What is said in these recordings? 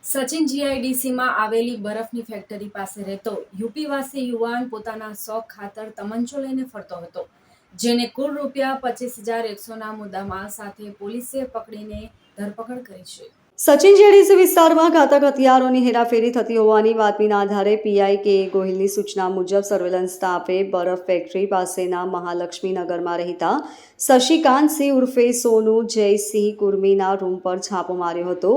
સચિન જીઆઈડીસીમાં આવેલી બરફની ફેક્ટરી પાસે રહેતો યુપીવાસી યુવાન પોતાના શોખ ખાતર તમંચો લઈને ફરતો હતો, જેને કુલ ₹25,100ના મુદ્દામાલ સાથે પોલીસે પકડીને ધરપકડ કરી છે. સચિન જીઆઈડીસી વિસ્તારમાં ઘાતક હથિયારોની હેરાફેરી થતી હોવાની બાતમીના આધારે પીઆઈ કે ગોહિલની સૂચના મુજબ સર્વેલન્સ સ્ટાફે બરફ ફેક્ટરી પાસેના મહાલક્ષ્મીનગરમાં રહેતા શશિકાંતસિંહ ઉર્ફે સોનુ જયસિંહ કુર્મીના રૂમ પર છાપો માર્યો હતો.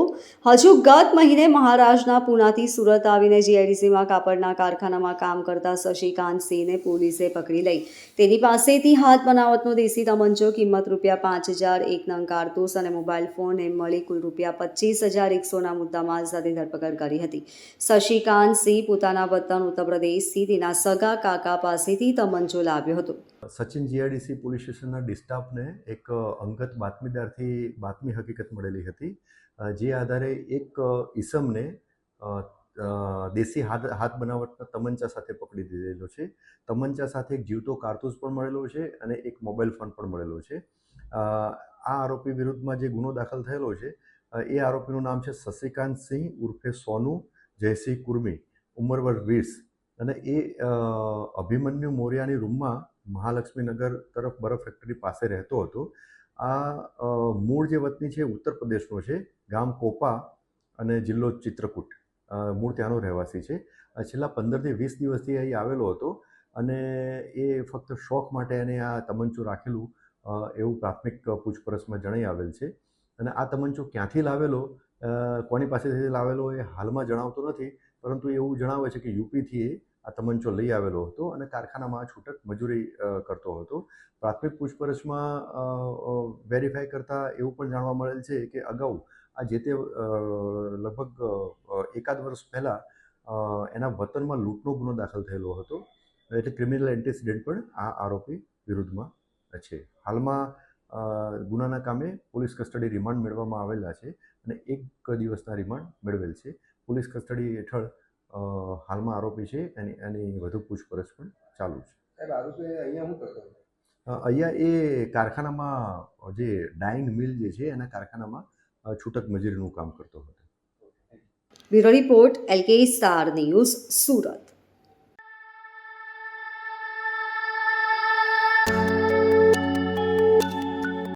હજુ ગત મહિને મહારાષ્ટ્રના પુનાથી સુરત આવીને જીઆઈડીસીમાં કાપડના કારખાનામાં કામ કરતા શશિકાંતસિંહને પોલીસે પકડી લઈ તેની પાસેથી હાથ બનાવટનો દેશી તમંચો કિંમત ₹5,000, એક નંગ કારતૂસ અને મોબાઈલ ફોન એમ મળી કુલ ₹25,100ના મુદ્દામાલ સાથે ધરપકડ કરી હતી. શશિકાંતસિંહ પોતાના વતન ઉત્તર પ્રદેશથી તેના સગા કાકા પાસેથી તમંચો લાવ્યો હતો. સચિન જીઆઈડીસી પોલીસ સ્ટેશનના ડિસ્ટાફને એક અંગત બાતમીદારથી બાતમી હકીકત મળેલી હતી, જે આધારે એક ઈસમને દેશી હાથ બનાવટના તમંચા સાથે પકડી દીધેલો છે. તમંચા સાથે એક જીવતો કારતૂસ પણ મળેલો છે અને એક મોબાઈલ ફોન પણ મળેલો છે. આ આરોપી વિરુદ્ધમાં જે ગુનો દાખલ થયેલો છે એ આરોપીનું નામ છે શશિકાંતસિંહ ઉર્ફે સોનુ જયસિંહ કુર્મી, ઉંમર વર્ષ 20, અને એ અભિમન્યુ મોર્યાની રૂમમાં મહાલક્ષ્મીનગર તરફ બરફ ફેક્ટરી પાસે રહેતો હતો. આ મૂળ જે વતની છે ઉત્તર પ્રદેશનો છે, ગામ કોપા અને જિલ્લો ચિત્રકૂટ, મૂળ ત્યાંનો રહેવાસી છે. છેલ્લા 15થી 20 દિવસથી અહીં આવેલો હતો અને એ ફક્ત શોખ માટે એને આ તમંચો રાખેલું એવું પ્રાથમિક પૂછપરછમાં જણાઈ આવેલ છે. અને આ તમંચો ક્યાંથી લાવેલો, કોની પાસેથી લાવેલો એ હાલમાં જણાવતો નથી, પરંતુ એવું જણાવે છે કે યુપીથી એ આ તમંચો લઈ આવેલો હતો અને કારખાનામાં છૂટક મજૂરી કરતો હતો. પ્રાથમિક પૂછપરછમાં વેરીફાઈ કરતાં એવું પણ જાણવા મળેલ છે કે અગાઉ આ જે તે લગભગ 1 વર્ષ પહેલાં એના વતનમાં લૂંટનો ગુનો દાખલ થયેલો હતો, એટલે ક્રિમિનલ એન્ટિસિડન્ટ પણ આ આરોપી વિરુદ્ધમાં છે. હાલમાં ગુનાના કામે પોલીસ કસ્ટડી રિમાન્ડ મેળવવામાં આવેલા છે અને 1 દિવસના રિમાન્ડ મેળવેલ છે. પોલીસ કસ્ટડી હેઠળ હાલમાં આરોપી છે, એની વધુ પૂછપરછ પણ ચાલુ છે. અહીંયા એ કારખાનામાં જે ડાઇંગ મિલ જે છે એના કારખાનામાં છૂટક મજૂરીનું કામ કરતો હતો. Bureau report LK star news, Surat.